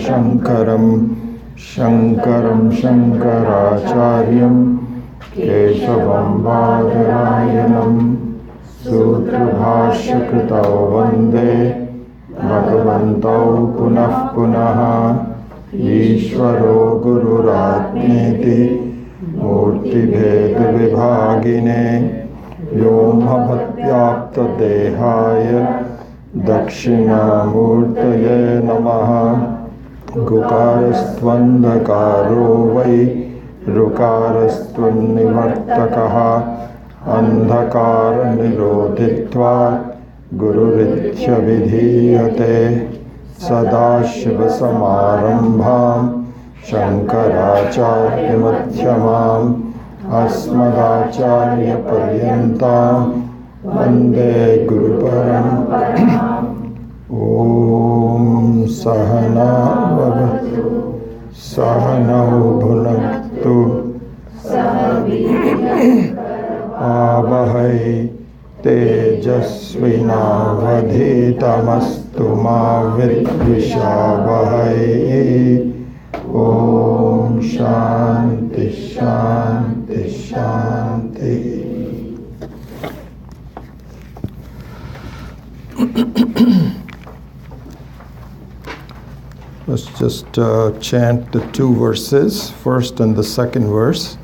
Shankaram Shankaracharyam Keshavam Badarayanam Sutra Kritau Vande Bhagavantau Punah Punaha Ishvaro Gururatmeti Murti Bheda Vibhagine Vyoma Bhatyapta Dehaya Dakshinamurtaye Namaha Gukarastvandakaro Vai Rukarastvanivartakaha Andhakara Nirodhitvat Gururichya Vidhiyate Sadashiva Samarambham Shankaracharya Madhyamam Asmadacharya Paryantam Vande Guru Parampara. Om Sahana Bhavatu Sahanau Bhunaktu Avahai Tejasvinavadhitamastu ma vidvishavahai. Om Shanti Shanti Shanti. Let's just chant the two verses, first and the second verse.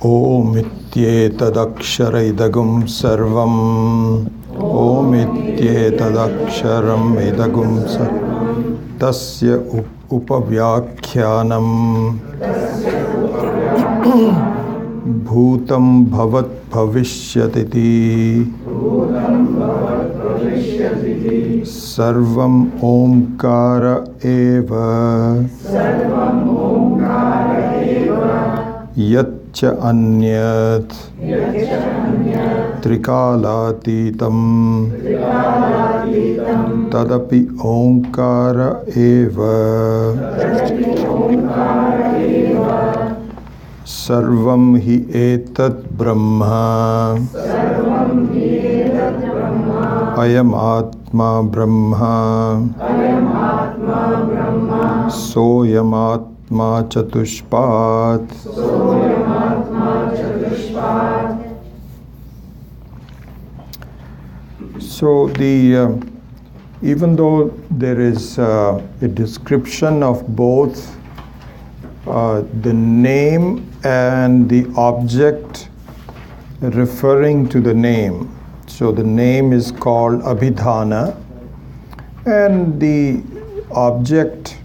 Om ityetadaksharaidagum sarvam. Om ityetadaksharam idagum sarvam. Tasya upavyakyanam. Bhutam bhavat bhavishyatiti. Sarvam omkara eva. Yat Anyat Trikalatitam Tadapi Omkara Eva Sarvam Hi Etat Brahma Ayam Atma Brahma Soyam Atma Chatushpat. So even though there is a description of both the name and the object referring to the name, so the name is called Abhidhana, and the object,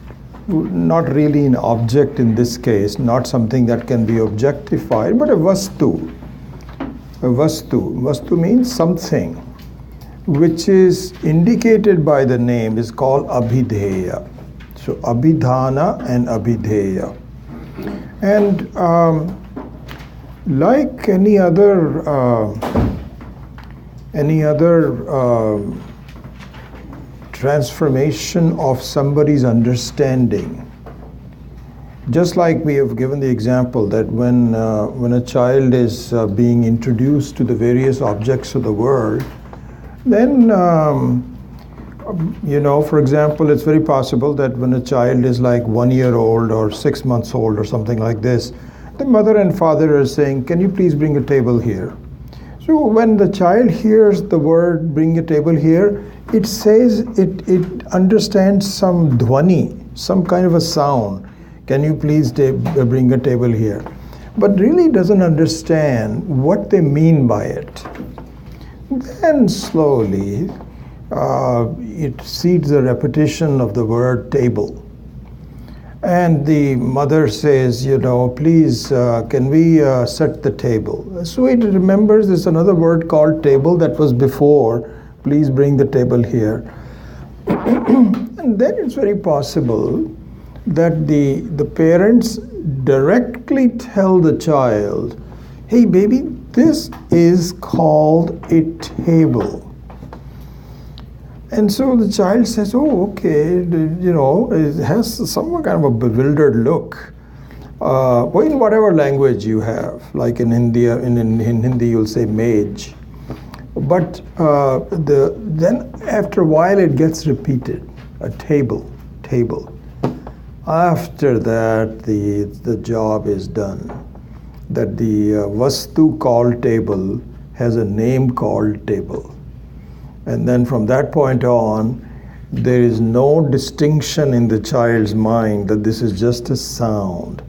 not really an object in this case, not something that can be objectified, but a vastu. A vastu. Vastu means something which is indicated by the name is called Abhidheya. So Abhidhana and Abhidheya. And like any other transformation of somebody's understanding. Just like we have given the example that when a child is being introduced to the various objects of the world, then, for example, it's very possible that when a child is like 1 year old or 6 months old or something like this, the mother and father are saying, can you please bring a table here? So when the child hears the word bring a table here, it says, it understands some dhwani, some kind of a sound. Can you please bring a table here? But really doesn't understand what they mean by it. Then slowly, it sees the repetition of the word table. And the mother says, please, can we set the table? So it remembers there's another word called table that was before, please bring the table here. And then it's very possible that the parents directly tell the child, hey baby, this is called a table. And so the child says, oh, okay, it has some kind of a bewildered look. Or in whatever language you have, like in India, in Hindi you'll say mage. But then after a while it gets repeated, a table. After that the job is done. That the vastu called table has a name called table. And then from that point on, there is no distinction in the child's mind that this is just a sound.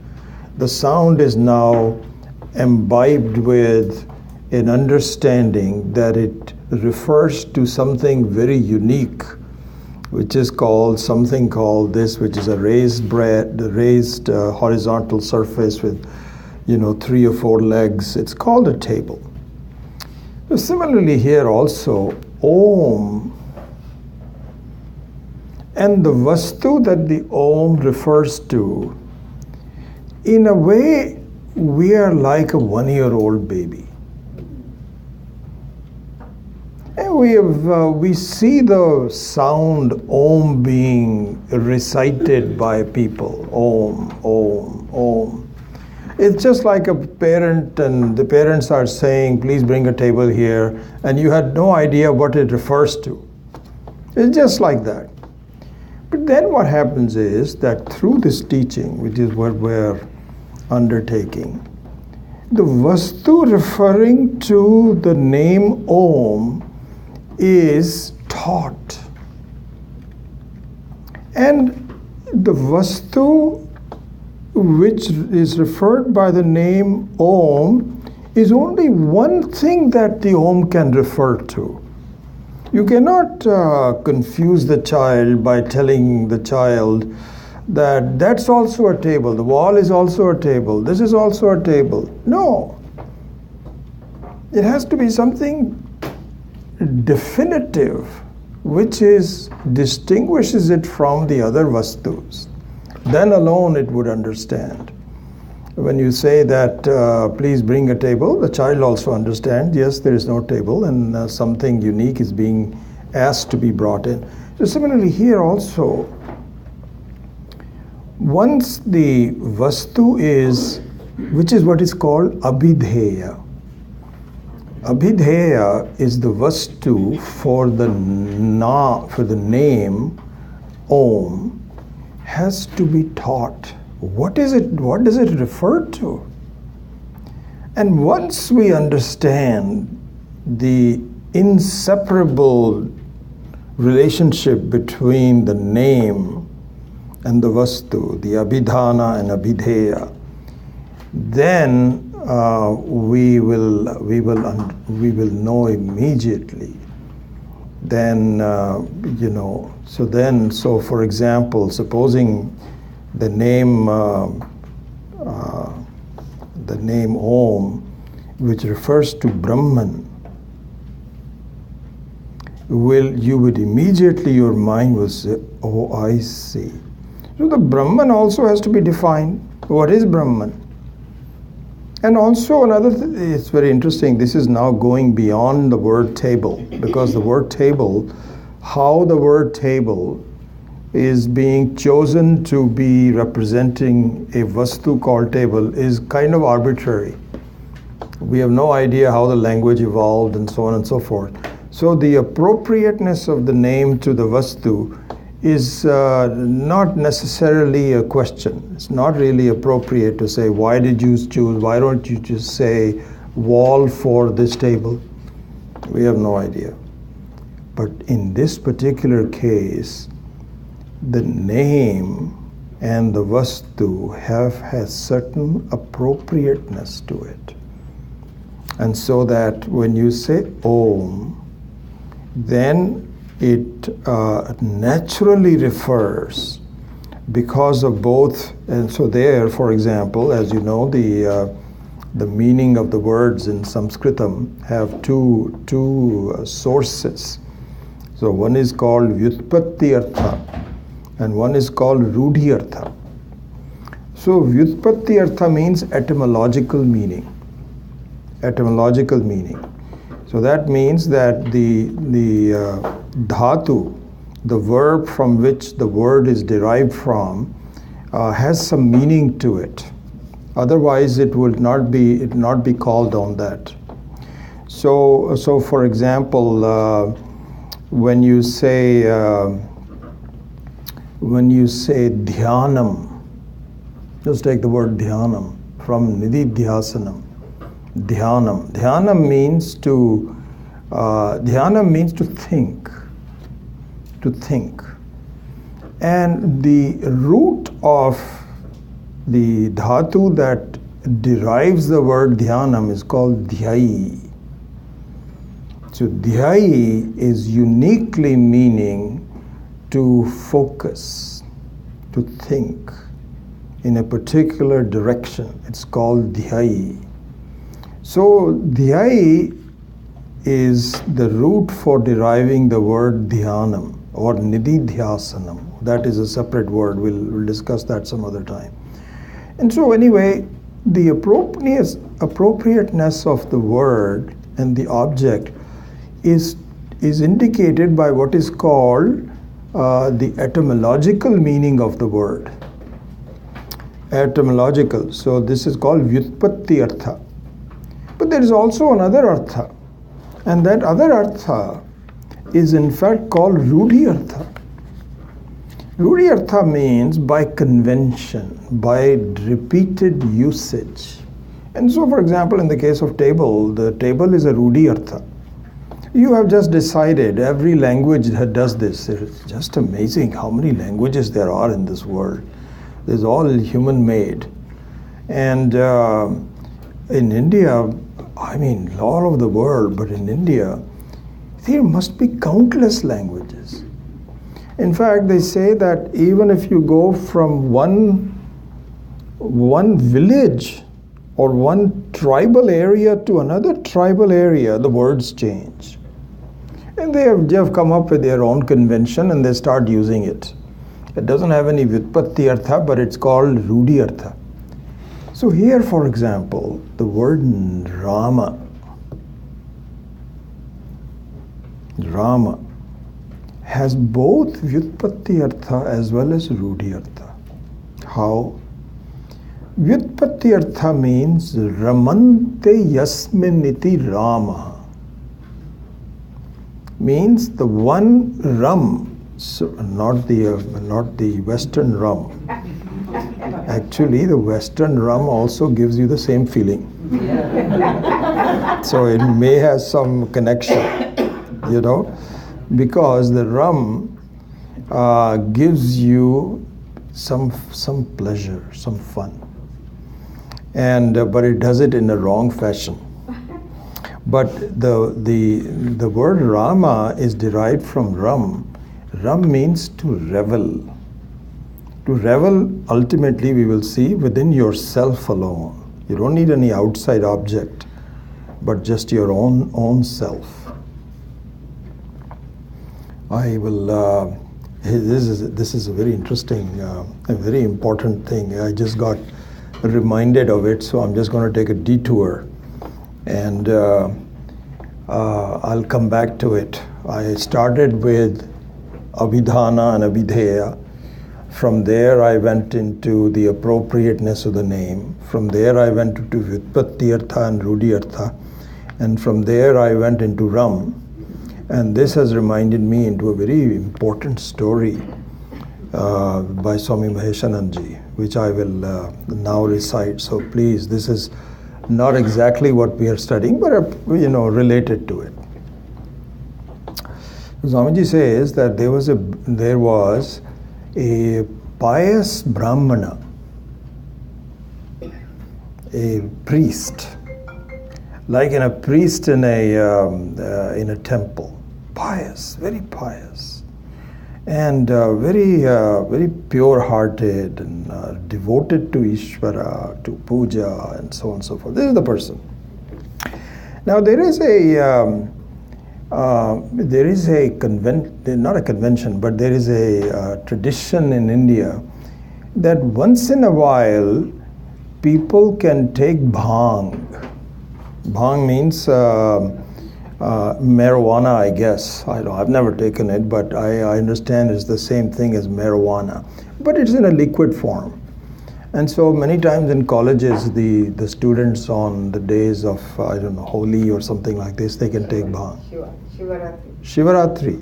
The sound is now imbibed with an understanding that it refers to something very unique, which is called something called this, which is a raised horizontal surface with 3 or 4 legs. It's called a table. So similarly here also, Om and the vastu that the Om refers to, in a way we are like a 1-year-old baby. And we see the sound Om being recited by people. Om, Om, Om. It's just like a parent, and the parents are saying, please bring a table here, and you had no idea what it refers to. It's just like that. But then what happens is that through this teaching, which is what we're undertaking, the vastu referring to the name Om is taught. And the vastu which is referred by the name Om is only one thing that the Om can refer to. You cannot confuse the child by telling the child that that's also a table, the wall is also a table, this is also a table. No. It has to be something definitive which distinguishes it from the other vastus. Then alone it would understand. When you say that, please bring a table, the child also understands, yes, there is no table, and something unique is being asked to be brought in. So similarly here also, once the vastu which is what is called abhidheya. Abhidheya is the vastu for the name Om, has to be taught. What is it? What does it refer to? And once we understand the inseparable relationship between the name and the vastu, the abhidhana and abhidheya, then we will know immediately. Then So for example, supposing the name Om, which refers to Brahman, you would immediately, your mind will say, oh, I see. So the Brahman also has to be defined. What is Brahman? And also another thing, it's very interesting, this is now going beyond the word table, because the word table, how the word table is being chosen to be representing a vastu called table is kind of arbitrary. We have no idea how the language evolved and so on and so forth. So the appropriateness of the name to the vastu is not necessarily a question. It's not really appropriate to say, why did you choose? Why don't you just say wall for this table? We have no idea. But in this particular case, the name and the vastu has certain appropriateness to it. And so that when you say Om, then it naturally refers, because of both. And so there, for example, as you know, the meaning of the words in Sanskritam have two sources. So one is called Vyutpatti Artha and one is called Rudhi Artha. So Vyutpatti Artha means etymological meaning. Etymological meaning. So that means that the dhatu, the verb from which the word is derived from, has some meaning to it. Otherwise, it would not be called on that. So for example, when you say dhyanam, just take the word dhyanam from nididhyasanam. Dhyanam means to think. And the root of the dhatu that derives the word dhyanam is called dhyayi. So dhyayi is uniquely meaning to focus, to think in a particular direction. It's called dhyayi. So dhyayi is the root for deriving the word dhyanam or nididhyasanam. That is a separate word. We'll discuss that some other time. And so anyway, the appropriateness of the word and the object is indicated by what is called the etymological meaning of the word. Etymological. So this is called vyutpatti artha. But there is also another artha. And that other artha is in fact called rudhi artha. Rudhi artha means by convention, by repeated usage. And so, for example, in the case of table, the table is a rudhi artha. You have just decided every language that does this. It's just amazing how many languages there are in this world. It's all human-made. And in India, I mean, all over the world, but in India, there must be countless languages. In fact, they say that even if you go from one village or one tribal area to another tribal area, the words change. And they have come up with their own convention and they start using it. It doesn't have any vyutpatti artha, but it's called rudhi artha. So here, for example, the word Rama has both vyutpatti artha as well as rudhi artha. How? Vyutpatti artha means ramante yasmin iti Rama. Means the one rum, so not the Western rum. Actually, the Western rum also gives you the same feeling. So it may have some connection, because the rum gives you some pleasure, some fun, and but it does it in a wrong fashion. But the word Rama is derived from rum. Rum means to revel. To revel, ultimately, we will see within yourself alone. You don't need any outside object, but just your own self. I will. This is a very interesting, a very important thing. I just got reminded of it, so I'm just going to take a detour, and I'll come back to it. I started with Abhidhana and Abhidheya. From there, I went into the appropriateness of the name. From there, I went to Vyutpatti Artha and Rudhi Artha. And from there, I went into Ram. And this has reminded me into a very important story by Swami Maheshanandji, which I will now recite. So please, this is not exactly what we are studying, but related to it. Swamiji says that there was a pious Brahmana, a priest, like a priest in a temple, pious, very pious, and very pure-hearted and devoted to Ishvara, to puja, and so on and so forth. This is the person. Now there is not a convention, but there is a tradition in India that once in a while people can take bhang. Bhang means marijuana, I guess. I've never taken it, but I understand it's the same thing as marijuana. But it's in a liquid form. And so many times in colleges, the students on the days of, Holi or something like this, they can take bhang. Shivaratri.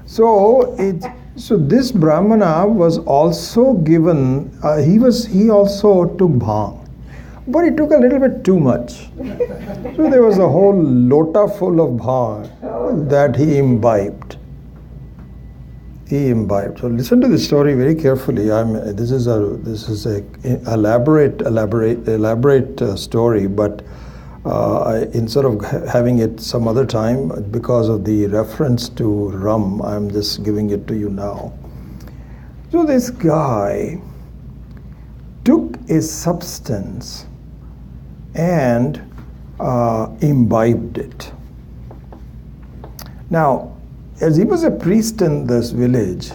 So this Brahmana was also given, he also took bhang. But he took a little bit too much. So there was a whole lota full of bhang that he imbibed. So listen to the story very carefully. This is a elaborate story, but instead of having it some other time, because of the reference to rum, I'm just giving it to you now. So this guy took a substance and imbibed it. Now, as he was a priest in this village,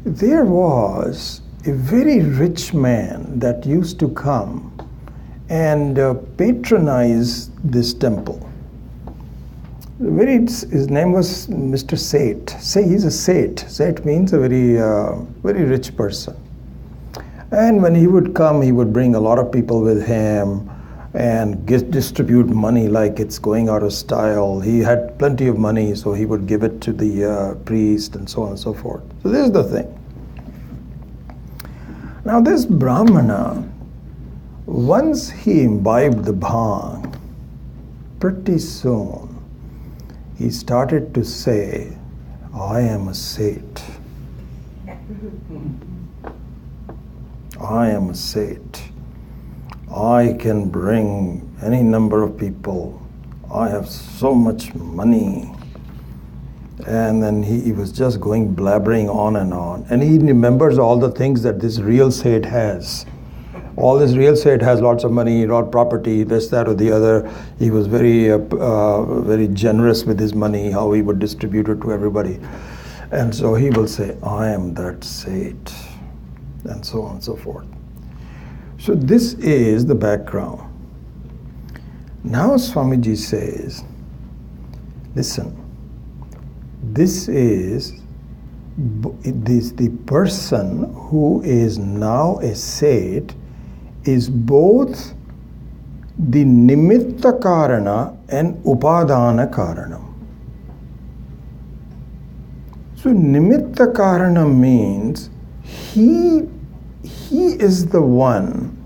there was a very rich man that used to come and patronize this temple. His name was Mr. Seth. He's a Seth. Seth means a very rich person. And when he would come, he would bring a lot of people with him and distribute money like it's going out of style. He had plenty of money, so he would give it to the priest and so on and so forth. So this is the thing. Now this Brahmana, once he imbibed the bhang, pretty soon he started to say, I am a Seth. I am a Seth. I can bring any number of people. I have so much money. And then he was just going blabbering on. And he remembers all the things that this real Seth has. All this real Seth has lots of money, a lot of property, this, that, or the other. He was very generous with his money, how he would distribute it to everybody. And so he will say, I am that Seth, and so on and so forth. So this is the background. Now Swamiji says, listen, this is the person who is now a Seth is both the nimitta karana and upadana karanam. So nimitta karana means he is the one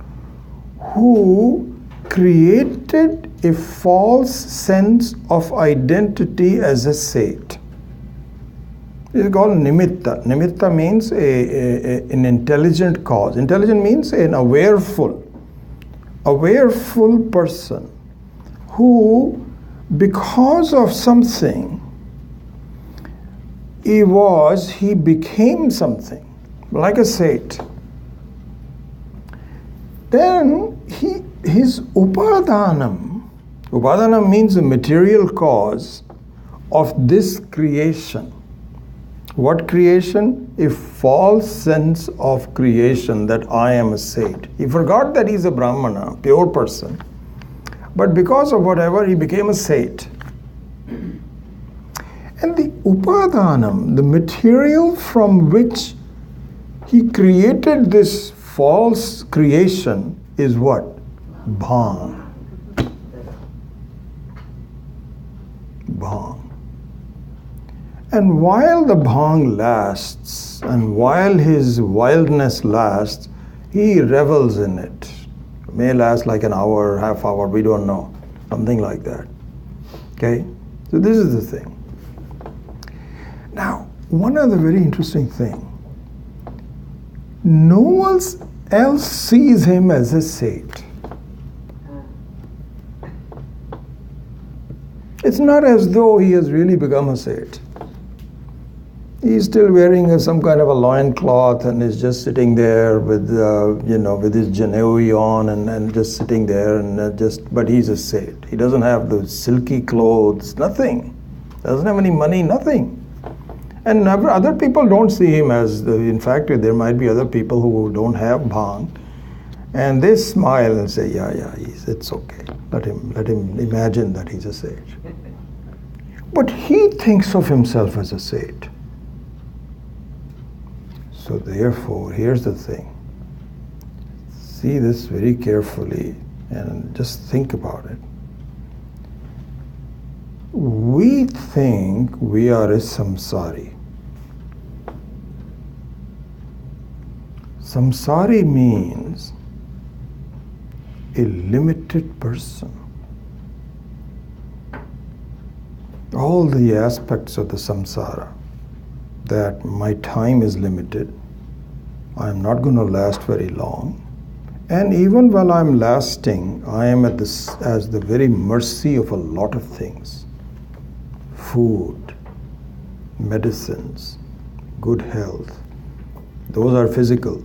who created a false sense of identity as a Seth. It's called nimitta. Nimitta means an intelligent cause. Intelligent means an awareful person who, because of something, he became something, like a Seth. Then his upadanam means the material cause of this creation. What creation? A false sense of creation that I am a Seth. He forgot that he's a Brahmana, pure person. But because of whatever, he became a Seth. And the upadanam, the material from which he created this false creation, is what? Bhang. Bhang. And while the bhang lasts, and while his wildness lasts, he revels in it. It may last like an hour, half hour, we don't know. Something like that. Okay? So this is the thing. Now, one other very interesting thing. No one else sees him as a Seth. It's not as though he has really become a Seth. He's still wearing some kind of a loincloth and is just sitting there with his Janeui on and just sitting there but he's a Seth. He doesn't have those silky clothes, nothing. Doesn't have any money, nothing. And other people don't see him in fact, there might be other people who don't have bhang, and they smile and say, yeah, it's okay. Let him imagine that he's a sage. But he thinks of himself as a sage. So therefore, here's the thing. See this very carefully and just think about it. We think we are a samsari. Samsari means a limited person. All the aspects of the samsara, that my time is limited, I am not going to last very long, and even while I am lasting, I am at as the very mercy of a lot of things. Food, medicines, good health, those are physical.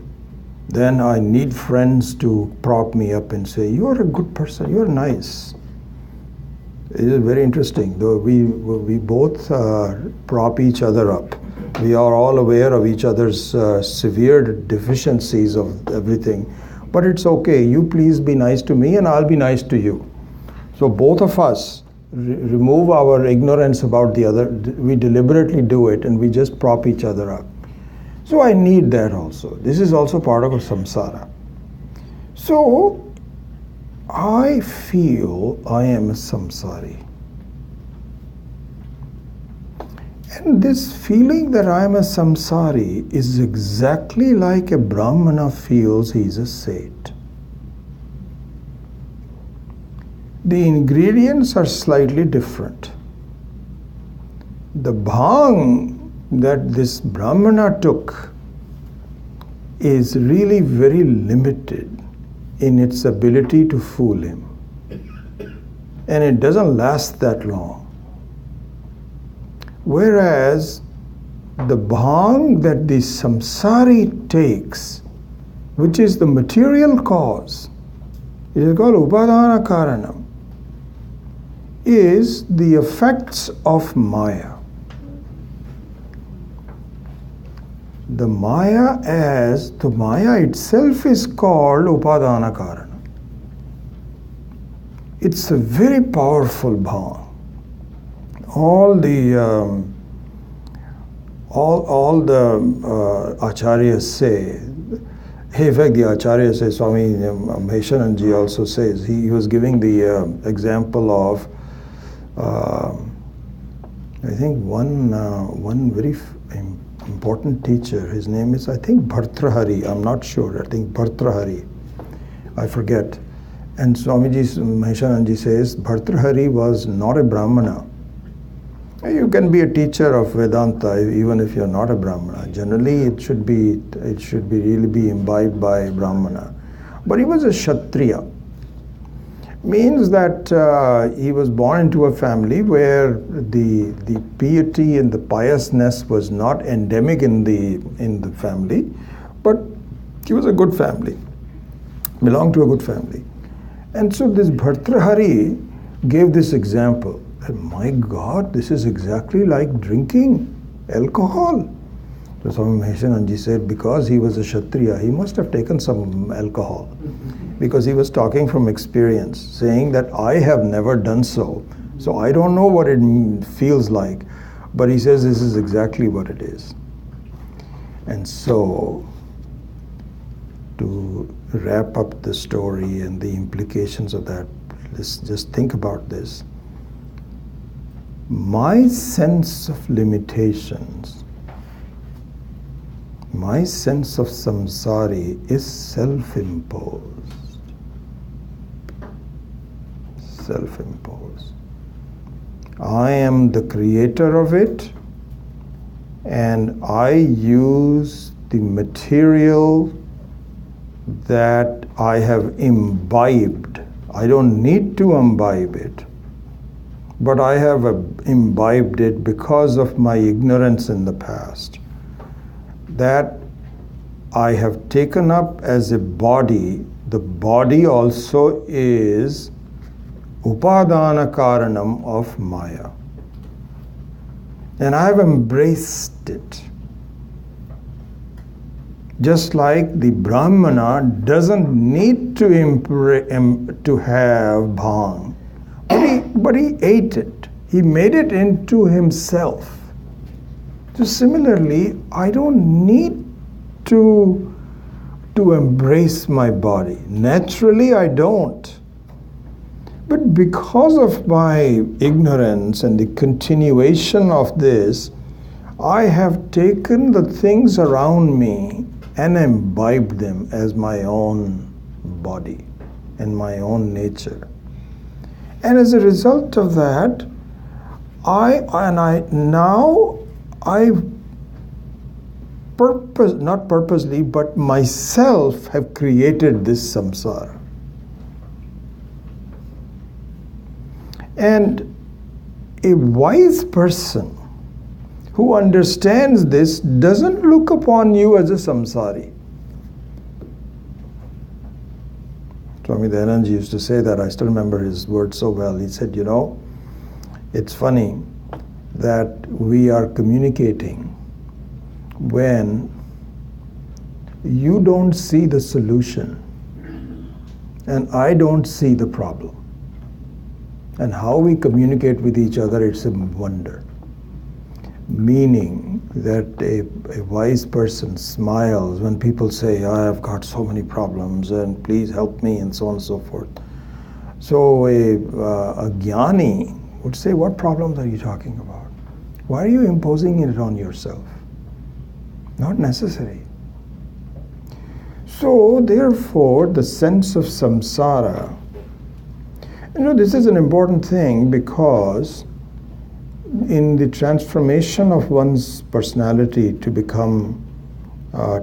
Then I need friends to prop me up and say, you are a good person, you are nice. It is very interesting, though we both prop each other up. We are all aware of each other's severe deficiencies of everything. But it's okay, you please be nice to me and I'll be nice to you. So both of us remove our ignorance about the other. We deliberately do it and we just prop each other up. So I need that also. This is also part of a samsara. So I feel I am a samsari. And this feeling that I am a samsari is exactly like a brahmana feels he is a sage. The ingredients are slightly different. The bhang that this brahmana took is really very limited in its ability to fool him. And it doesn't last that long. Whereas the bhang that the samsari takes, which is the material cause, it is called upadana karanam, is the effects of maya. The maya itself is called upadana karana. It's a very powerful bhang. All the acharyas say, in fact the acharya says, Swami Maheshananji also says, he was giving the example of I think one very important teacher, his name is I think Bhartrahari, I'm not sure, I think Bhartrahari, I forget. And Swamiji Maheshananji says Bhartrahari was not a Brahmana. You can be a teacher of Vedanta even if you're not a Brahmana. Generally it should be really be imbibed by Brahmana. But he was a Kshatriya. Means that he was born into a family where the piety and the piousness was not endemic in the family, but he was a good family, belonged to a good family. And so this Bhartrahari gave this example. My God, this is exactly like drinking alcohol. So Swami Maheshananji said because he was a Kshatriya, he must have taken some alcohol. Because he was talking from experience, saying that I have never done so I don't know what it feels like. But he says this is exactly what it is. And so, to wrap up the story and the implications of that, let's just think about this. My sense of limitations, my sense of samsari is self-imposed. Self-imposed. I am the creator of it, and I use the material that I have imbibed. I don't need to imbibe it, but I have imbibed it because of my ignorance in the past. That I have taken up as a body. The body also is upadana karanam of maya. And I have embraced it. Just like the Brahmana doesn't need to have bhang, but he ate it. He made it into himself. So similarly, I don't need to embrace my body. Naturally, I don't. But because of my ignorance and the continuation of this, I have taken the things around me and imbibed them as my own body and my own nature. And as a result of that, I not purposely, but myself have created this samsara. And a wise person who understands this doesn't look upon you as a samsari. Swami Dayanand used to say that. I still remember his words so well. He said, it's funny that we are communicating when you don't see the solution and I don't see the problem. And how we communicate with each other, it's a wonder. Meaning that a wise person smiles when people say, I have got so many problems and please help me, and so on and so forth. So a jnani would say, what problems are you talking about? Why are you imposing it on yourself? Not necessary. So therefore, the sense of samsara, this is an important thing, because in the transformation of one's personality to become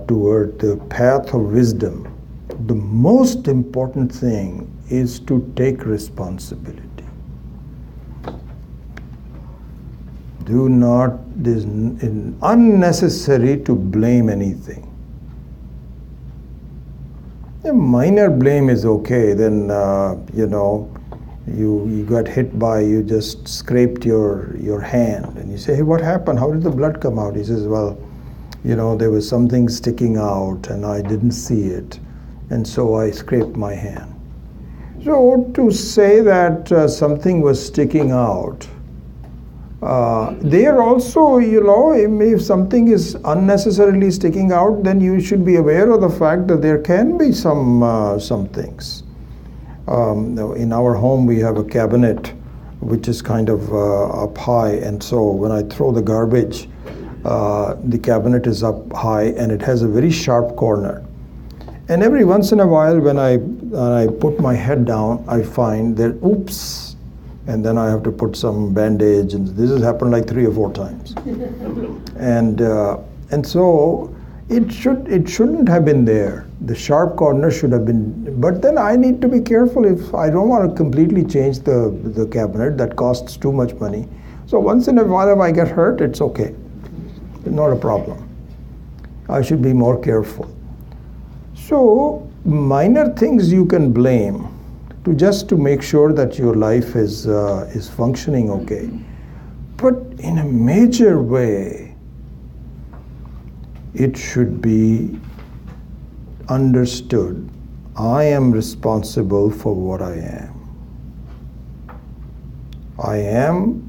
toward the path of wisdom, the most important thing is to take responsibility. It is unnecessary to blame anything. A minor blame is okay, then you got hit by, you just scraped your hand, and you say, hey, what happened? How did the blood come out? He says, well, there was something sticking out and I didn't see it, and so I scraped my hand. So to say that something was sticking out, there also, if something is unnecessarily sticking out, then you should be aware of the fact that there can be some things. In our home, we have a cabinet which is kind of up high, and so when I throw the garbage, the cabinet is up high and it has a very sharp corner. And every once in a while, when I put my head down, I find that, oops, and then I have to put some bandage, and this has happened like 3 or 4 times. And so it shouldn't have been there. The sharp corner should have been, but then I need to be careful. If I don't want to completely change the cabinet, that costs too much money. So once in a while, if I get hurt, it's okay. Not a problem. I should be more careful. So minor things you can blame just to make sure that your life is functioning okay. But in a major way, it should be understood, I am responsible for what I am. I am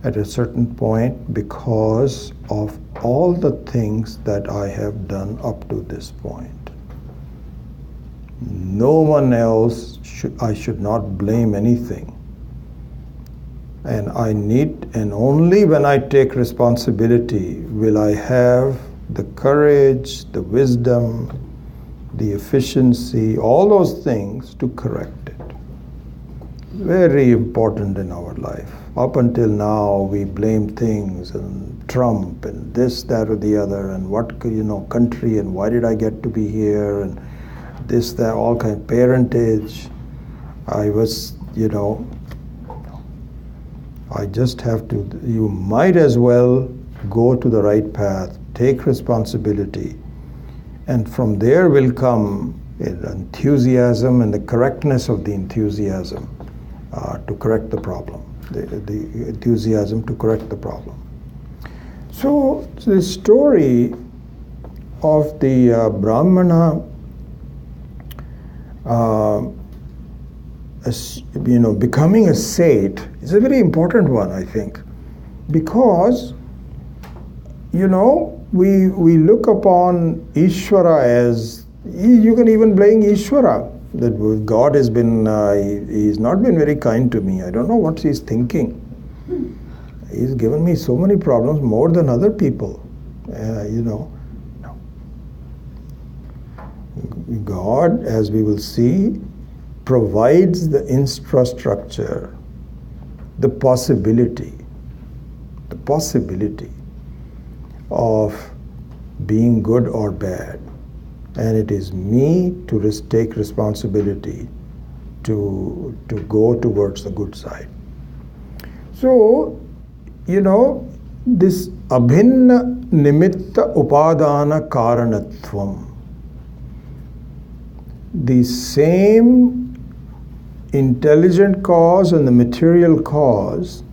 at a certain point because of all the things that I have done up to this point. No one else, I should not blame anything. And only when I take responsibility will I have the courage, the wisdom, the efficiency, all those things to correct it. Very important in our life. Up until now, we blame things, and Trump, and this, that, or the other, and what, country, and why did I get to be here, and this, that, all kind of parentage. I was, I just have to, you might as well go to the right path, take responsibility, and from there will come enthusiasm and the correctness of the enthusiasm to correct the problem, the enthusiasm to correct the problem. So the story of the Brahmana becoming a sate is a very important one, I think, because we look upon Ishvara as, you can even blame Ishvara, that God has been, he's not been very kind to me. I don't know what he's thinking. He's given me so many problems, more than other people. No. God, as we will see, provides the infrastructure, the possibility of being good or bad. And it is me to take responsibility to go towards the good side. So, this abhinna nimitta upadana karanatvam, the same intelligent cause and the material cause,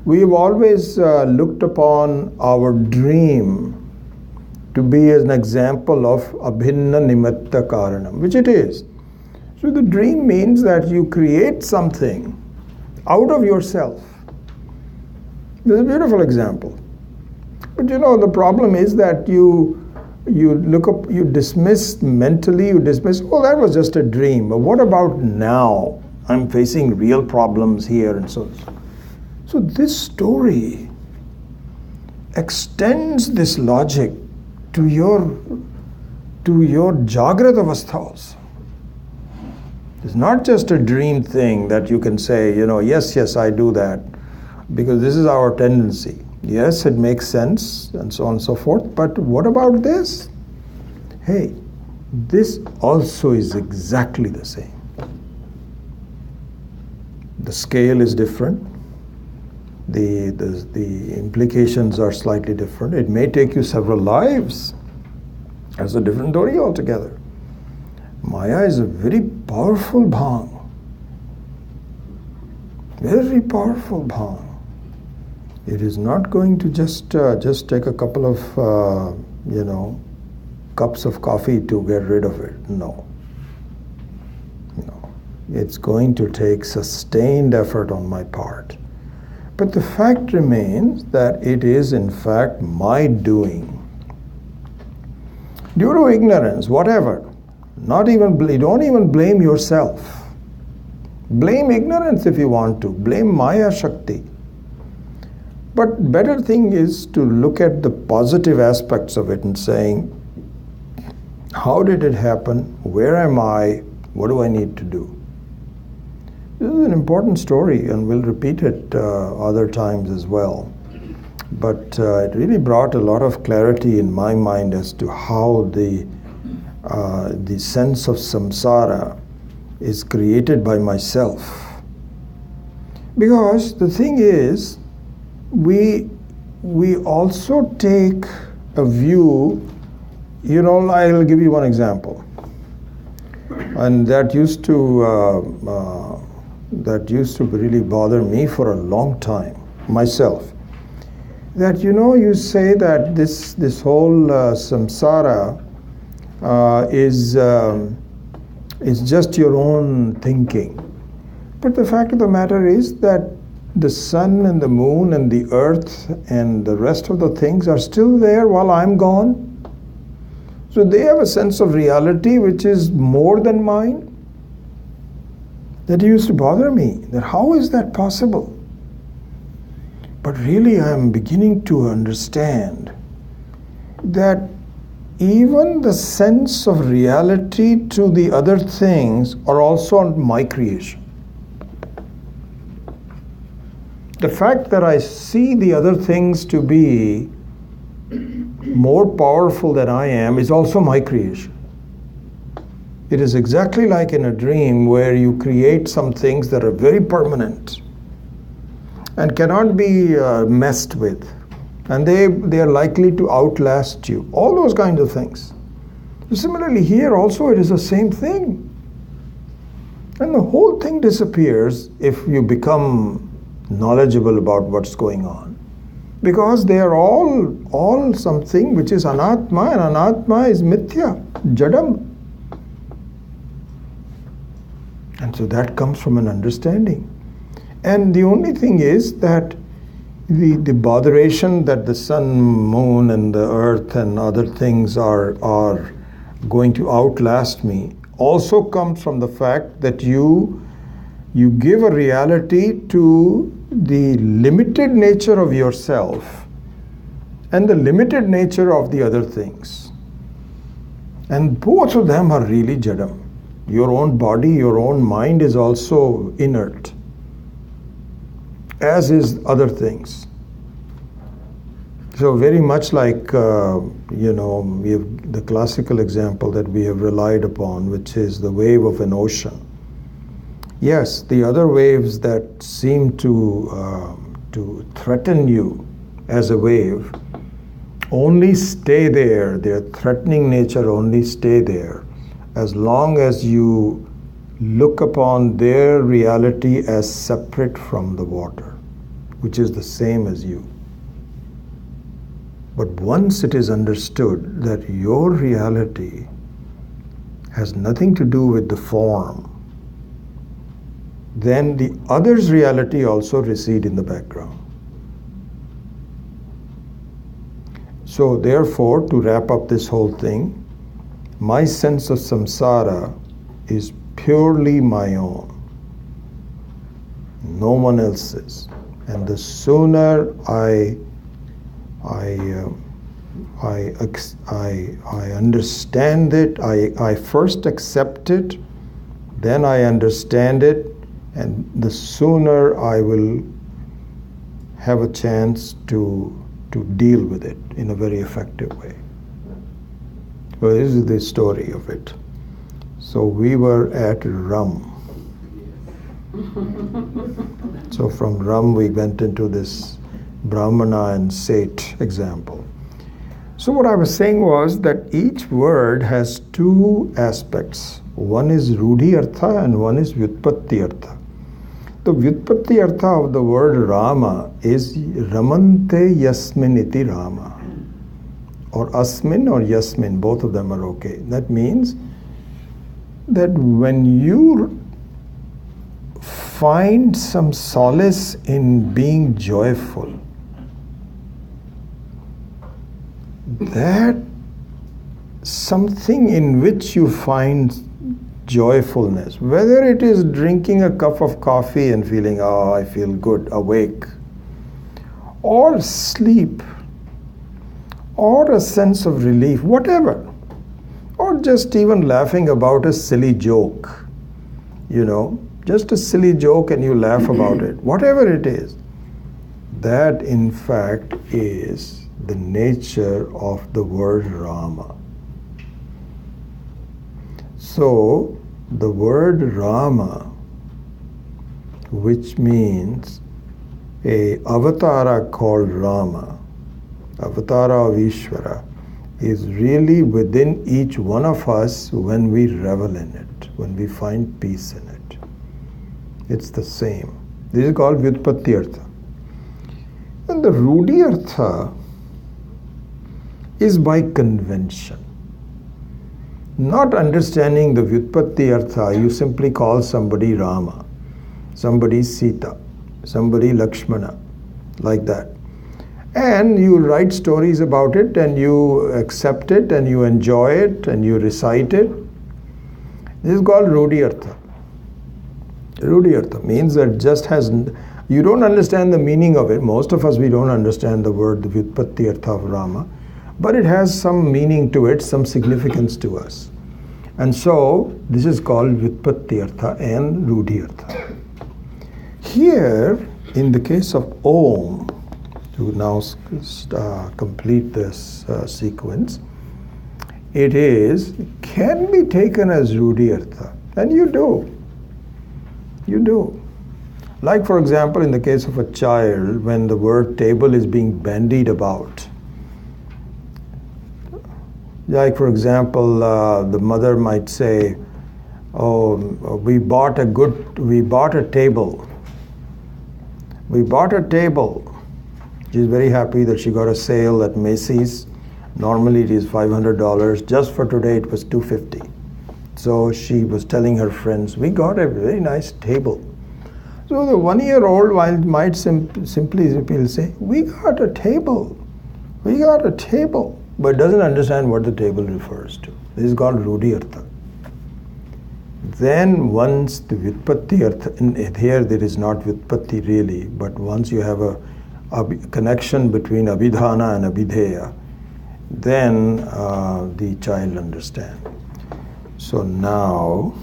we've always looked upon our dream to be as an example of abhinna nimitta karanam, which it is. So the dream means that you create something out of yourself. This is a beautiful example. But the problem is that you look up, you dismiss mentally, oh, that was just a dream. But what about now? I'm facing real problems here and so on. So this story extends this logic to your Jagrat Avastha also. It's not just a dream thing that you can say, yes, I do that, because this is our tendency. Yes, it makes sense, and so on and so forth, but what about this? Hey, this also is exactly the same. The scale is different. The implications are slightly different. It may take you several lives. That's a different story altogether. Maya is a very powerful bhang. Very powerful bhang. It is not going to just take a couple of, cups of coffee to get rid of it. No. It's going to take sustained effort on my part. But the fact remains that it is in fact my doing. Due to ignorance, whatever, don't even blame yourself. Blame ignorance if you want to. Blame Maya Shakti. But better thing is to look at the positive aspects of it and saying, how did it happen? Where am I? What do I need to do? This is an important story, and we'll repeat it other times as well. But it really brought a lot of clarity in my mind as to how the sense of samsara is created by myself. Because the thing is, we also take a view, I'll give you one example. And that used to really bother me for a long time, myself. That you say that this whole samsara is just your own thinking. But the fact of the matter is that the sun and the moon and the earth and the rest of the things are still there while I'm gone. So they have a sense of reality which is more than mine. That used to bother me, that how is that possible? But really I am beginning to understand that even the sense of reality to the other things are also my creation. The fact that I see the other things to be more powerful than I am is also my creation. It is exactly like in a dream where you create some things that are very permanent and cannot be messed with, and they are likely to outlast you. All those kinds of things. Similarly here also it is the same thing. And the whole thing disappears if you become knowledgeable about what's going on. Because they are all something which is anatma, and anatma is mithya, jadam. And so that comes from an understanding. And the only thing is that the botheration that the sun, moon, and the earth and other things are going to outlast me also comes from the fact that you give a reality to the limited nature of yourself and the limited nature of the other things. And both of them are really jadam. Your own body, your own mind is also inert, as is other things. So very much like, we have the classical example that we have relied upon, which is the wave of an ocean. Yes, the other waves that seem to threaten you as a wave only stay there. Their threatening nature only stay there as long as you look upon their reality as separate from the water, which is the same as you. But once it is understood that your reality has nothing to do with the form, then the other's reality also recedes in the background. So therefore, to wrap up this whole thing, my sense of samsara is purely my own, no one else's. And the sooner I understand it, I first accept it, then I understand it, and the sooner I will have a chance to deal with it in a very effective way. Well, this is the story of it. So we were at Rum. So from Rum we went into this Brahmana and Seth example. So what I was saying was that each word has two aspects. One is Rudhi Artha and one is Vyutpatti Artha. The Vyutpatti Artha of the word Rama is Ramante Yasmin iti Rama. Or Asmin or Yasmin, both of them are okay. That means that when you find some solace in being joyful, that something in which you find joyfulness, whether it is drinking a cup of coffee and feeling, oh, I feel good, awake, or sleep, or a sense of relief, whatever, or just even laughing about a silly joke, just a silly joke and you laugh about it, whatever it is, that in fact is the nature of the word Rama. So the word Rama, which means a avatara called Rama, avatara of Ishvara, is really within each one of us when we revel in it, when we find peace in it. It's the same. This is called Vyutpatti Artha. And the Rudhi Artha is by convention. Not understanding the Vyutpatti Artha, you simply call somebody Rama, somebody Sita, somebody Lakshmana, like that. And you write stories about it and you accept it and you enjoy it and you recite it. This is called Rudhi Artha. Rudhi Artha means that just has, you don't understand the meaning of it. Most of us, we don't understand the word, the Vyutpatti Artha of Rama. But it has some meaning to it, some significance to us. And so, this is called Vyutpatti Artha and Rudhi Artha. Here, in the case of Om, to now complete this sequence, it can be taken as Rudhi Artha. And you do. You do. Like, for example, in the case of a child, when the word table is being bandied about, like, for example, the mother might say, oh, we bought a table. We bought a table. She's very happy that she got a sale at Macy's. Normally it is $500. Just for today it was $250. So she was telling her friends, we got a very nice table. So the 1-year-old might simply will say, we got a table, but doesn't understand what the table refers to. This is called Rudhi Artha. Then once the Vyutpatti Artha, here there is not Vyutpatti really, but once you have a connection between Abhidhana and Abhidheya, then the child understands. So now,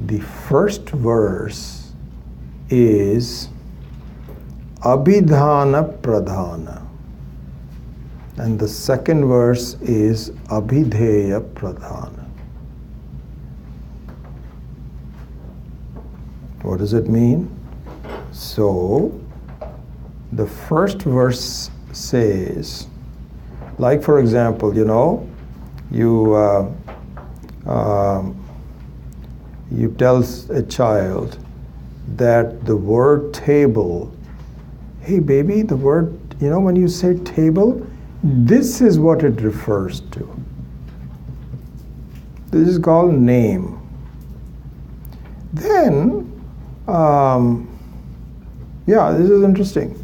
the first verse is Abhidhana Pradhana, and the second verse is Abhidheya Pradhana. What does it mean? So, the first verse says, like for example, you tell a child that the word table, hey baby, the word, when you say table, this is what it refers to. This is called name. Then, this is interesting.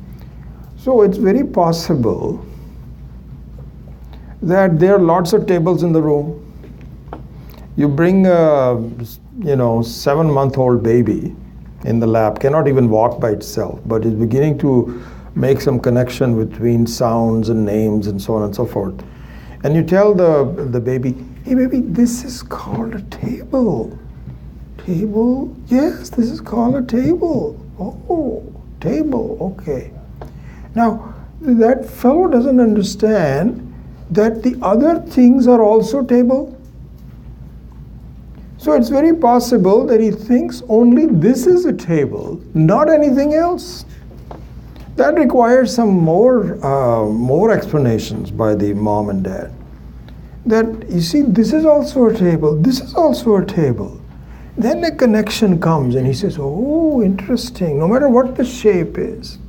So it's very possible that there are lots of tables in the room. You bring a 7-month-old baby in the lap, cannot even walk by itself, but is beginning to make some connection between sounds and names and so on and so forth. And you tell the baby, hey baby, this is called a table. Table? Yes, this is called a table. Oh, table, okay. Now, that fellow doesn't understand that the other things are also table. So it's very possible that he thinks only this is a table, not anything else. That requires some more explanations by the mom and dad. That, you see, this is also a table, this is also a table. Then a connection comes and he says, oh, interesting, no matter what the shape is.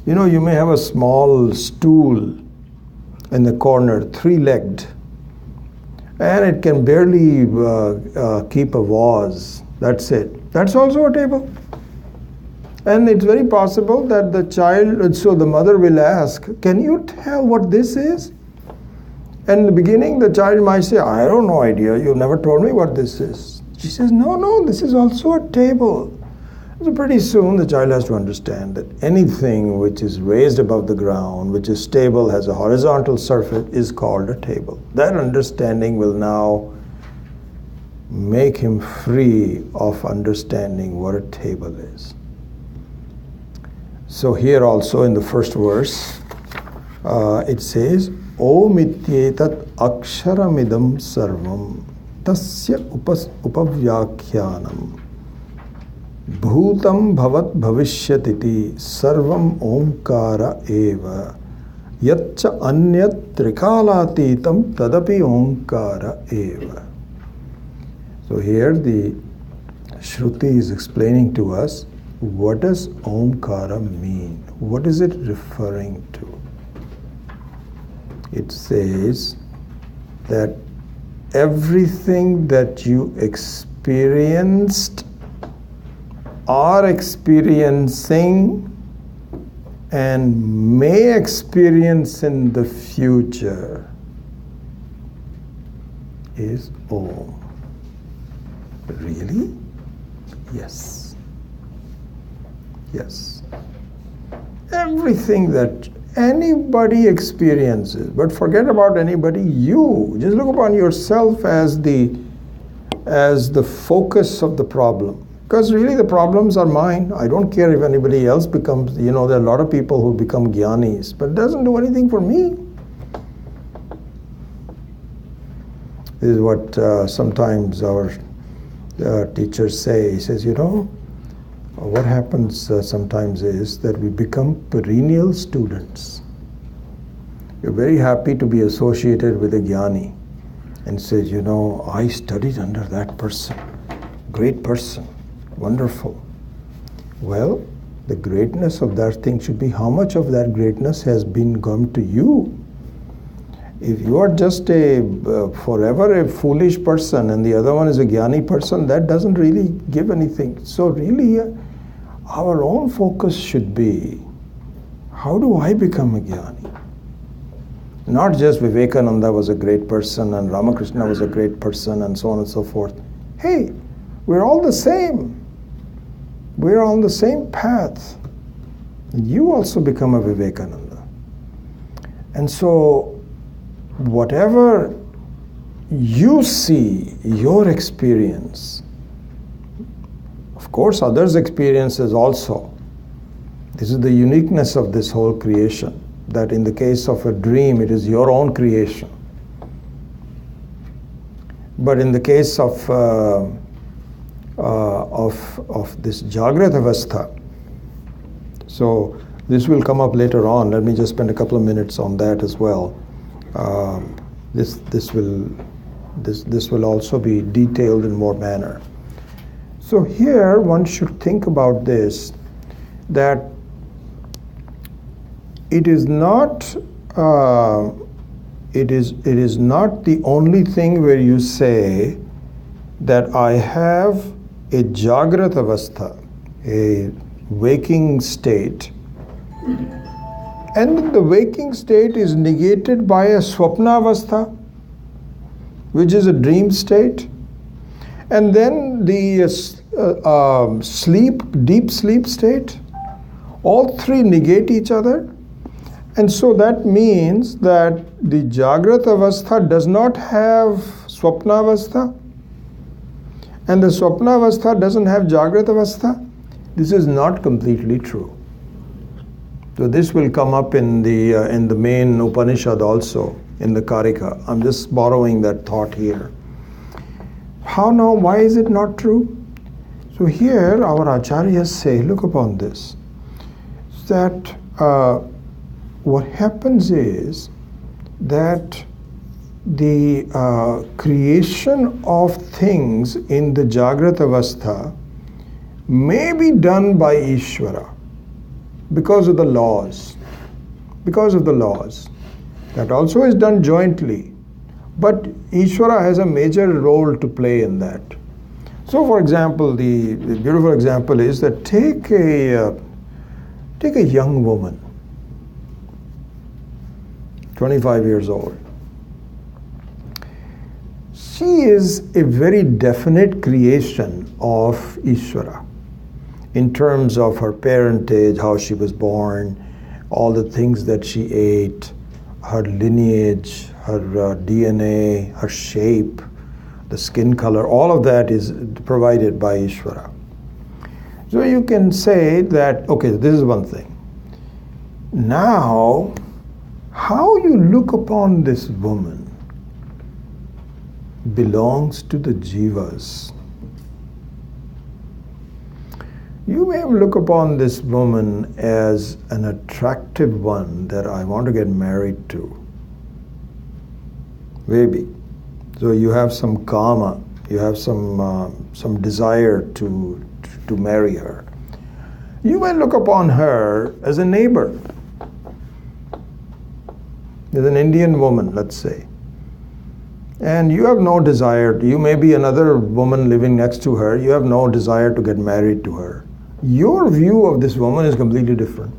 You may have a small stool in the corner, 3-legged, and it can barely keep a vase. That's it. That's also a table. And it's very possible that the mother will ask, can you tell what this is? And in the beginning, the child might say, I have no idea. You never told me what this is. She says, no, this is also a table. So pretty soon the child has to understand that anything which is raised above the ground, which is stable, has a horizontal surface, is called a table. That understanding will now make him free of understanding what a table is. So here also in the first verse, it says, Om ityetat aksharamidam sarvam tasya upavyakyanam bhutam bhavat bhavishyatiti sarvam omkara eva yatcha anyat trikalatitam tadapi omkara eva. So here the Shruti is explaining to us, what does omkara mean? What is it referring to? It says that everything that you experienced, are experiencing, and may experience in the future is Om. Really? Yes. Yes. Everything that anybody experiences, but forget about anybody, you. Just look upon yourself as the focus of the problem. Because really the problems are mine. I don't care if anybody else becomes, there are a lot of people who become jnanis, but it doesn't do anything for me. This is what sometimes our teachers say. He says, what happens sometimes is that we become perennial students. You're very happy to be associated with a jnani and says, I studied under that person, great person, wonderful. Well, the greatness of that thing should be how much of that greatness has been come to you. If you are just a forever a foolish person and the other one is a jnani person, that doesn't really give anything. So really, our own focus should be, how do I become a jnani? Not just Vivekananda was a great person and Ramakrishna was a great person and so on and so forth. Hey, we're all the same. We're on the same path. You also become a Vivekananda. And so, whatever you see, your experience, of course others' experiences also. This is the uniqueness of this whole creation, that in the case of a dream, it is your own creation. But in the case of this Jagrat Avastha, so this will come up later on. Let me just spend a couple of minutes on that as well. This will also be detailed in more manner. So here one should think about this, that it is not it is not the only thing where you say that I have a Jagrat Avastha, a waking state, and the waking state is negated by a Swapna Avastha, which is a dream state, and then the deep sleep state. All three negate each other. And so that means that the Jagrat Avastha does not have Swapna Avastha, and the Swapna Avastha doesn't have Jagrat Avastha. This is not completely true. So this will come up in the main Upanishad also, in the Karika. I'm just borrowing that thought here. How now? Why is it not true? So here our acharyas say, look upon this, that what happens is that the creation of things in the Jagrat Avastha may be done by Ishvara because of the laws. Because of the laws. That also is done jointly. But Ishvara has a major role to play in that. So for example, the beautiful example is that take a young woman, 25 years old. She is a very definite creation of Ishvara in terms of her parentage, how she was born, all the things that she ate, her lineage, her DNA, her shape, the skin color, all of that is provided by Ishvara. So you can say that, okay, this is one thing. Now, how you look upon this woman belongs to the jivas. You may look upon this woman as an attractive one that I want to get married to. Maybe. So you have some kama, you have some desire to marry her. You may look upon her as a neighbor, as an Indian woman, let's say. And you have no desire, you may be another woman living next to her, you have no desire to get married to her. Your view of this woman is completely different.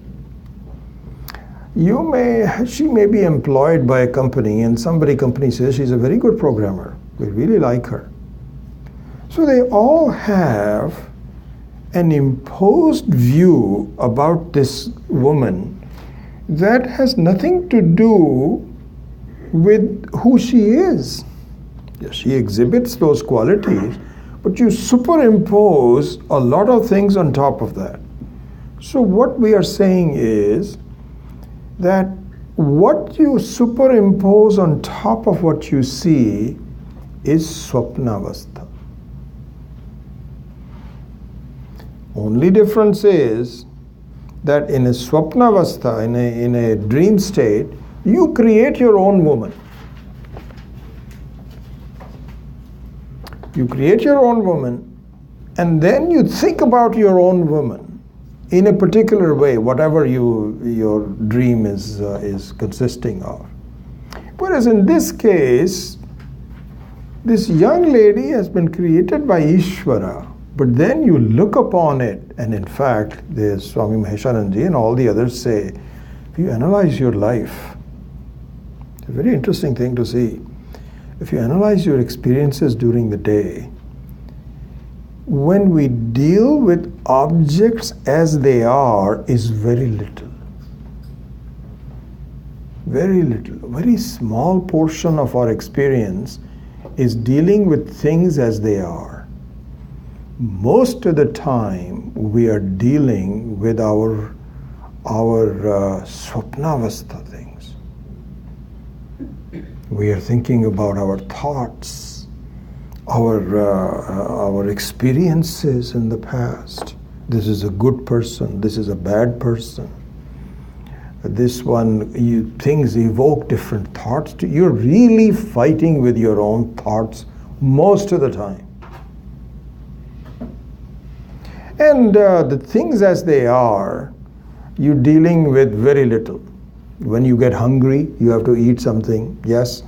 She may be employed by a company and company says she's a very good programmer. We really like her. So they all have an imposed view about this woman that has nothing to do with who she is. Yes, she exhibits those qualities, but you superimpose a lot of things on top of that. So what we are saying is that what you superimpose on top of what you see is Swapnavastha. Only difference is that in a Swapnavastha, in a dream state, you create your own woman. You create your own woman, and then you think about your own woman in a particular way, whatever your dream is consisting of. Whereas in this case, this young lady has been created by Ishvara, but then you look upon it, and in fact, the Swami Maheshananji and all the others say, if you analyze your life, it's a very interesting thing to see. If you analyze your experiences during the day, when we deal with objects as they are is very little. Very little. A very small portion of our experience is dealing with things as they are. Most of the time we are dealing with our swapnavastha things. We are thinking about our thoughts, our experiences in the past. This is a good person, this is a bad person. This one, things evoke different thoughts. You're really fighting with your own thoughts most of the time. And the things as they are, you're dealing with very little. When you get hungry, you have to eat something. Yes.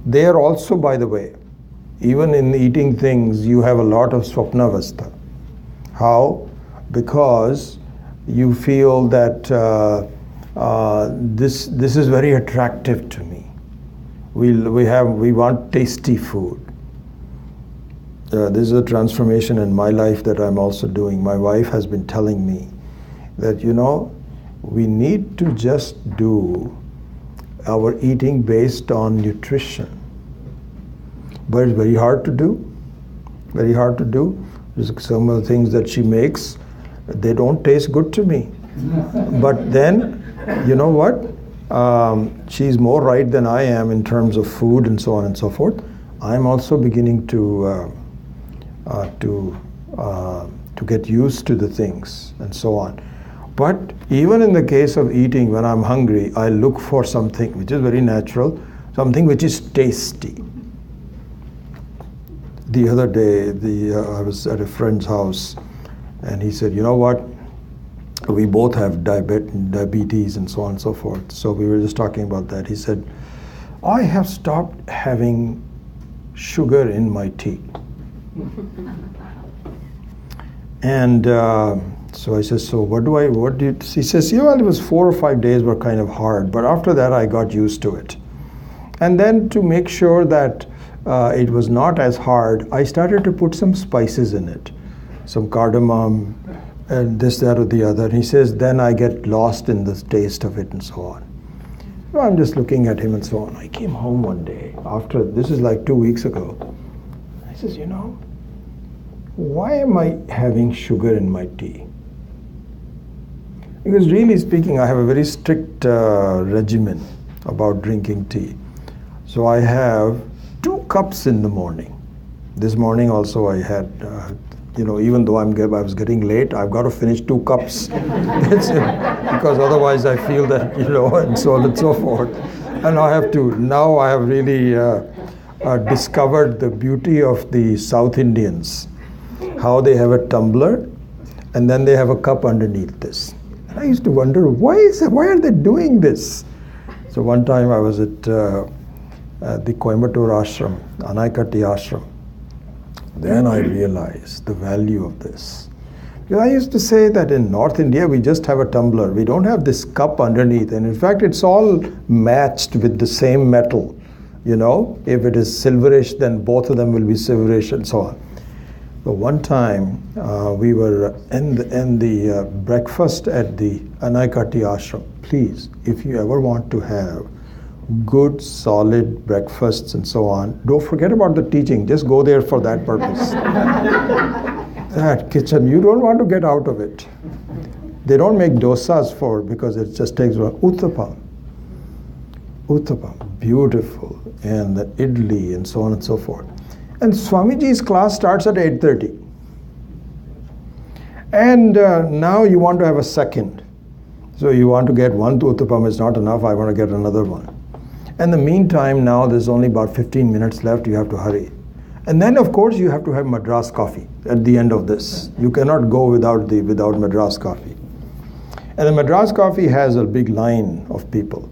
There also, by the way, even in eating things, you have a lot of swapnavastha. How? Because you feel that this is very attractive to me. We want tasty food. This is a transformation in my life that I'm also doing. My wife has been telling me that, we need to just do our eating based on nutrition. But it's very hard to do. Very hard to do. Some of the things that she makes, they don't taste good to me. But then, you know what? She's more right than I am in terms of food and so on and so forth. I'm also beginning to get used to the things and so on. But even in the case of eating, when I'm hungry, I look for something which is very natural, something which is tasty. The other day, I was at a friend's house, and he said, you know what? We both have diabetes and so on and so forth. So we were just talking about that. He said, I have stopped having sugar in my tea. And so I said, so he says, well, it was 4 or 5 days were kind of hard, but after that I got used to it. And then to make sure that it was not as hard, I started to put some spices in it, some cardamom, and this, that, or the other. And he says, then I get lost in the taste of it and so on. So I'm just looking at him and so on. I came home one day, this is like 2 weeks ago. I says, why am I having sugar in my tea? Because really speaking, I have a very strict regimen about drinking tea. So I have 2 cups in the morning. This morning also I had, even though I was getting late, I've got to finish 2 cups. Because otherwise I feel that, and so on and so forth. And now I have really discovered the beauty of the South Indians. How they have a tumbler and then they have a cup underneath this. And I used to wonder, why are they doing this? So one time I was at the Coimbatore ashram, Anaikatti ashram. Then I realized the value of this. Because I used to say that in North India we just have a tumbler. We don't have this cup underneath. And in fact it's all matched with the same metal. If it is silverish, then both of them will be silverish and so on. But one time we were in the breakfast at the Anaikatti ashram. Please, if you ever want to have good, solid breakfasts and so on, don't forget about the teaching. Just go there for that purpose. That kitchen, you don't want to get out of it. They don't make dosas because it just takes uttapam. Uttapam, beautiful, and the idli and so on and so forth. And Swamiji's class starts at 8:30. And now you want to have a second. So you want to get 1 uttapam, it's not enough, I want to get another one. In the meantime, now there's only about 15 minutes left, you have to hurry. And then of course you have to have Madras coffee at the end of this. You cannot go without Madras coffee. And the Madras coffee has a big line of people.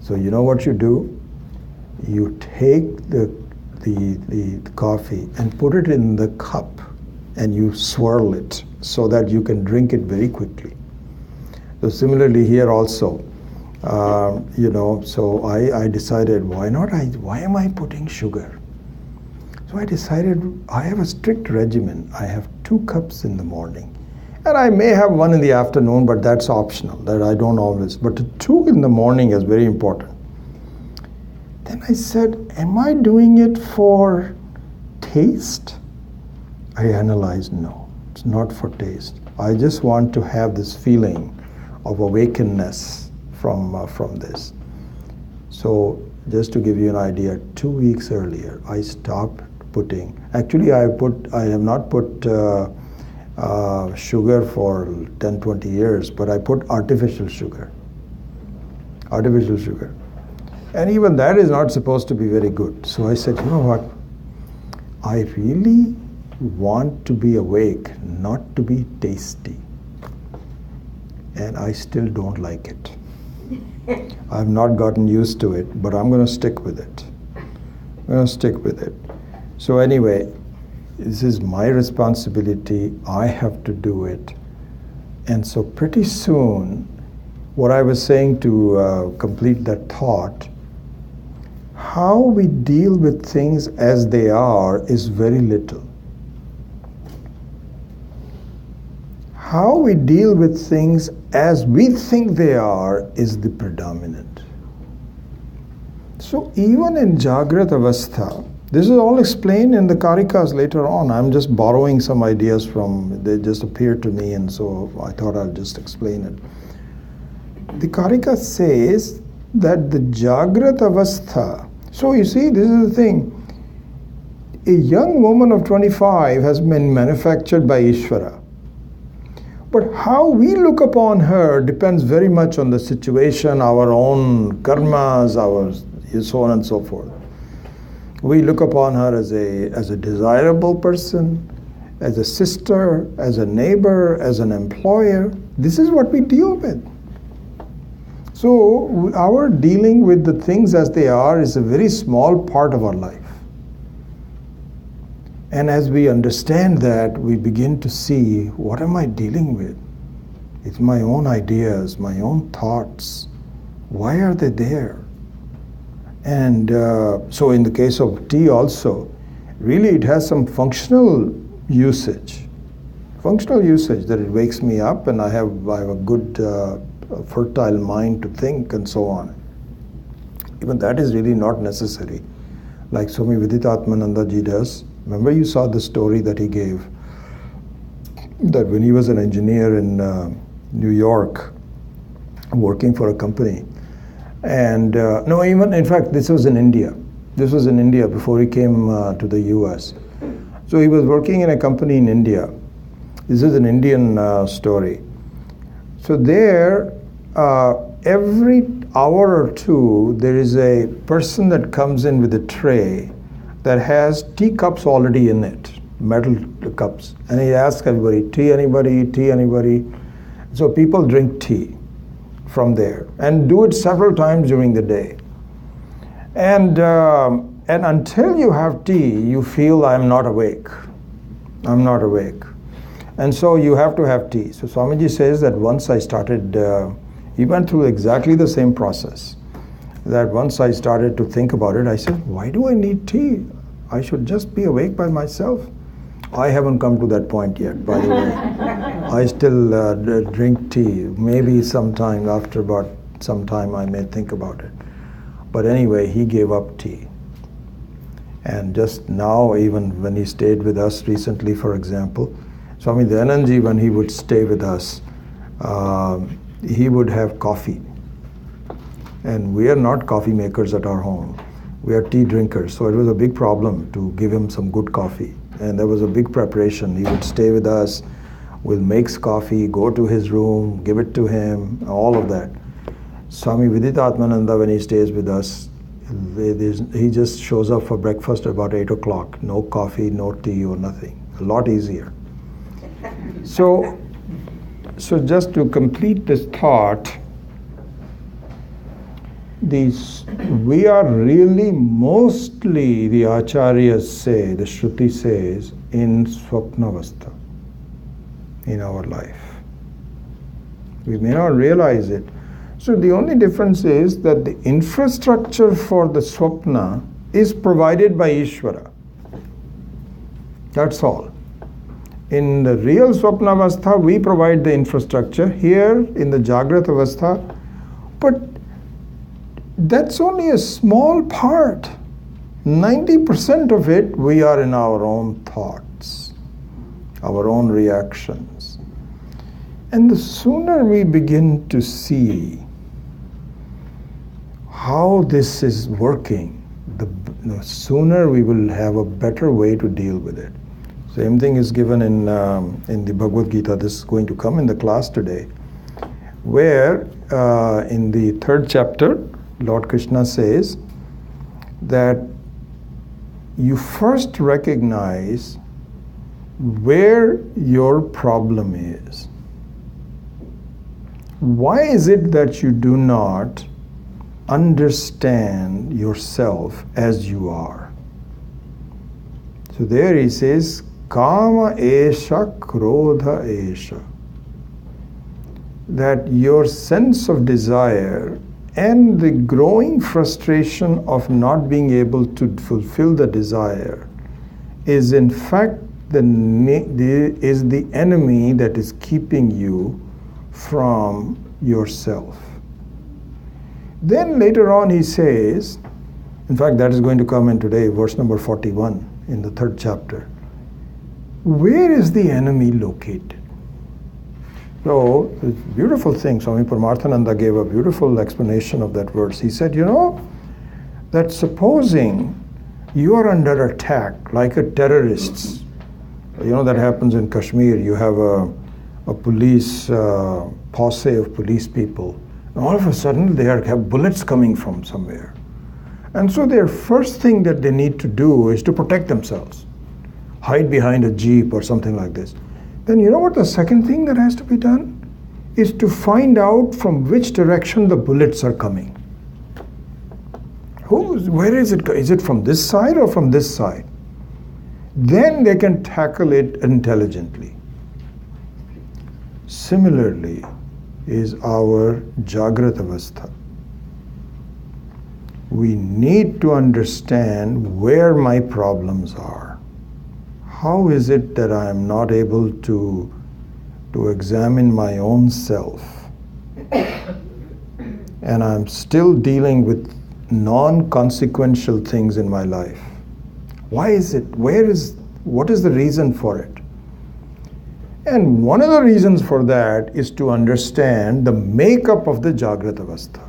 So you know what you do? you take the coffee and put it in the cup and you swirl it so that you can drink it very quickly. So similarly here also, so I decided, why am I putting sugar? So I decided I have a strict regimen. I have 2 cups in the morning. And I may have 1 in the afternoon, but that's optional, that I don't always. But the 2 in the morning is very important. Then I said, am I doing it for taste? I analyzed, no, it's not for taste. I just want to have this feeling of awakenedness from this. So just to give you an idea, 2 weeks earlier, I stopped putting. Actually, I have not put sugar for 10, 20 years, but I put artificial sugar. Artificial sugar. And even that is not supposed to be very good. So I said, you know what? I really want to be awake, not to be tasty. And I still don't like it. I've not gotten used to it, but I'm going to stick with it. I'm going to stick with it. So anyway, this is my responsibility. I have to do it. And so pretty soon, what I was saying to complete that thought, how we deal with things as they are is very little. How we deal with things as we think they are is the predominant. So even in Jagrat Avastha, this is all explained in the Karikas later on. I'm just borrowing some ideas they just appeared to me, and so I thought I'll just explain it. The Karika says that the Jagrat Avastha, so you see, this is the thing. A young woman of 25 has been manufactured by Ishvara. But how we look upon her depends very much on the situation, our own karmas, so on and so forth. We look upon her as a desirable person, as a sister, as a neighbor, as an employer. This is what we deal with. So our dealing with the things as they are is a very small part of our life. And as we understand that, we begin to see, what am I dealing with? It's my own ideas, my own thoughts. Why are they there? And so in the case of tea also, really it has some functional usage. Functional usage, that it wakes me up and I have a good fertile mind to think and so on. Even that is really not necessary. Like Swami Viditatmananda ji does. Remember you saw the story that he gave, that when he was an engineer in New York, working for a company, and in fact this was in India. This was in India before he came to the US. So he was working in a company in India. This is an Indian story. So there, every hour or two, there is a person that comes in with a tray that has tea cups already in it, metal cups. And he asks everybody, tea anybody, tea anybody? So people drink tea from there and do it several times during the day. And until you have tea, you feel I'm not awake. I'm not awake. And so you have to have tea. So Swamiji says that once I started, he went through exactly the same process. That once I started to think about it, I said, why do I need tea? I should just be awake by myself. I haven't come to that point yet, by the way. I still drink tea. Maybe sometime after about some time I may think about it. But anyway, he gave up tea. And just now, even when he stayed with us recently, for example, Swami Dayananji, when he would stay with us, he would have coffee. And we are not coffee makers at our home. We are tea drinkers. So it was a big problem to give him some good coffee. And there was a big preparation. He would stay with us, we'll make coffee, go to his room, give it to him, all of that. Swami Viditatmananda, when he stays with us, he just shows up for breakfast at about 8 o'clock. No coffee, no tea or nothing. A lot easier. So just to complete this thought, we are really mostly, the acharyas say, the Shruti says, in swapnavastha in our life. We may not realize it. So the only difference is that the infrastructure for the swapna is provided by Ishvara. That's all. In the real swapnavastha, we provide the infrastructure. Here in the Jagrata avastha, but that's only a small part. 90% of it, we are in our own thoughts, our own reactions. And the sooner we begin to see how this is working, the sooner we will have a better way to deal with it. Same thing is given in the Bhagavad Gita. This is going to come in the class today, where in the 3rd chapter, Lord Krishna says that you first recognize where your problem is. Why is it that you do not understand yourself as you are? So there he says, Kama esha krodha esha. That your sense of desire and the growing frustration of not being able to fulfill the desire is in fact the enemy that is keeping you from yourself. Then later on he says, in fact that is going to come in today, verse number 41 in the 3rd chapter. Where is the enemy located? So, it's a beautiful thing. Swami Paramarthananda gave a beautiful explanation of that verse. He said, that supposing you are under attack like a terrorist, that happens in Kashmir. You have a police posse of police people. And all of a sudden, they have bullets coming from somewhere. And so their first thing that they need to do is to protect themselves. Hide behind a jeep or something like this. Then you know what the second thing that has to be done? Is to find out from which direction the bullets are coming. Where is it? Is it from this side or from this side? Then they can tackle it intelligently. Similarly is our Jagrata avastha. We need to understand where my problems are. How is it that I am not able to examine my own self? And I'm still dealing with non-consequential things in my life. Why is it? What is the reason for it? And one of the reasons for that is to understand the makeup of the Jagrata avastha.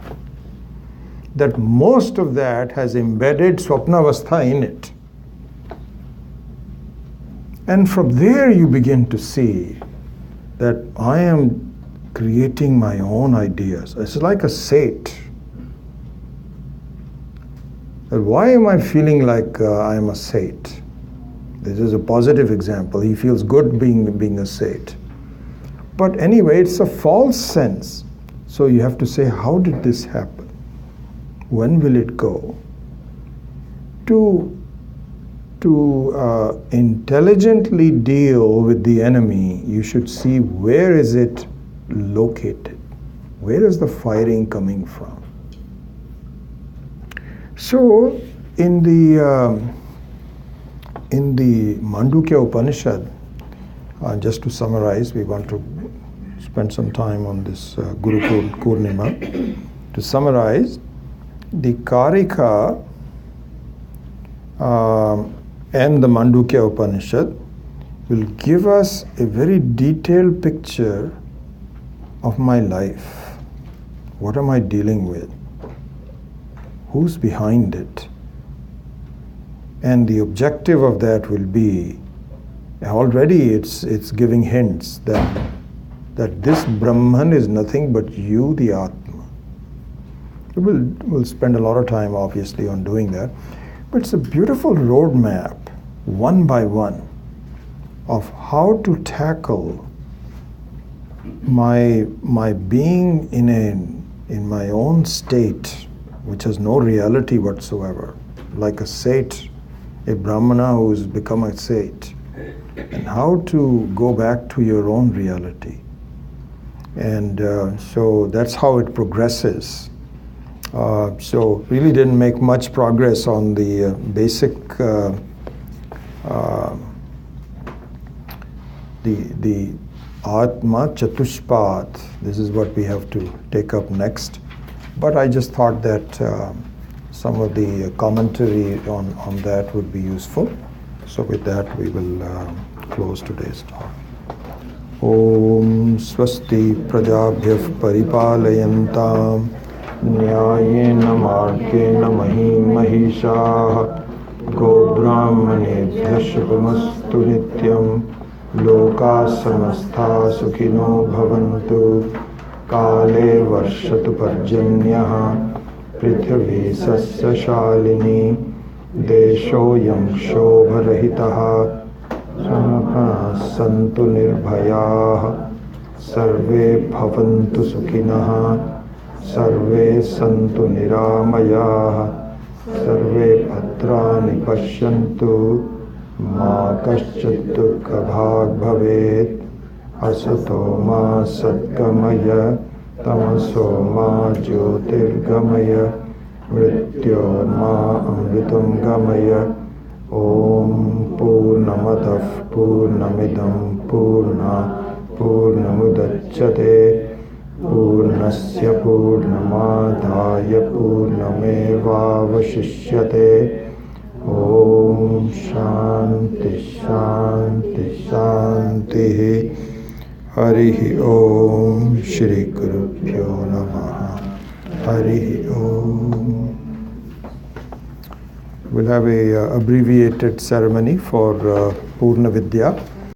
That most of that has embedded Swapnavastha in it. And from there you begin to see that I am creating my own ideas. It's like a sate. Why am I feeling like I am a sate? This is a positive example. He feels good being a sate. But anyway, it's a false sense. So you have to say, how did this happen? When will it go? To intelligently deal with the enemy, you should see where is it located? Where is the firing coming from? So, in the Mandukya Upanishad, just to summarize, we want to spend some time on this Guru Purnima. To summarize, the Karika and the Mandukya Upanishad will give us a very detailed picture of my life. What am I dealing with? Who's behind it? And the objective of that will be, already it's giving hints that this Brahman is nothing but you, the Atma. We'll spend a lot of time obviously on doing that. But it's a beautiful roadmap, one by one, of how to tackle my being in my own state which has no reality whatsoever, like a sage, a brahmana who has become a sage, and how to go back to your own reality. And so that's how it progresses. So really didn't make much progress on the basic the Atma Chatushpat. This is what we have to take up next. But I just thought that some of the commentary on that would be useful. So with that, we will close today's talk. Om Swasti Prajabhyah Paripalayantam Nyayena Margena Mahishaah Go Brahmanebhyah Shubhamastu Nityam Loka Samastha Sukhino Bhavantu Kale Varshatu Parjanyaha Prithvi Sasya Shalini Deshoyam Shobharahitaha Santu Nirbhayaah Sarve Bhavantu Sukhinah Sarve Santu Niramayaah Sarve Bhadrani Pashyantu Ma Kaschit Dukha Bhag Bhavet Asato Ma Satgamaya Tamaso Ma Jyotirgamaya Mrityo Ma Amritam Gamaya Om Purnamadav Purnamidam Purnamudachyate Purnasya Purnamadaya Purnamevavashishyate Om Shanti Shanti Shanti Harihi Om Shri Gurubhyo Namaha Harihi Om. We'll have a abbreviated ceremony for Purna Vidya.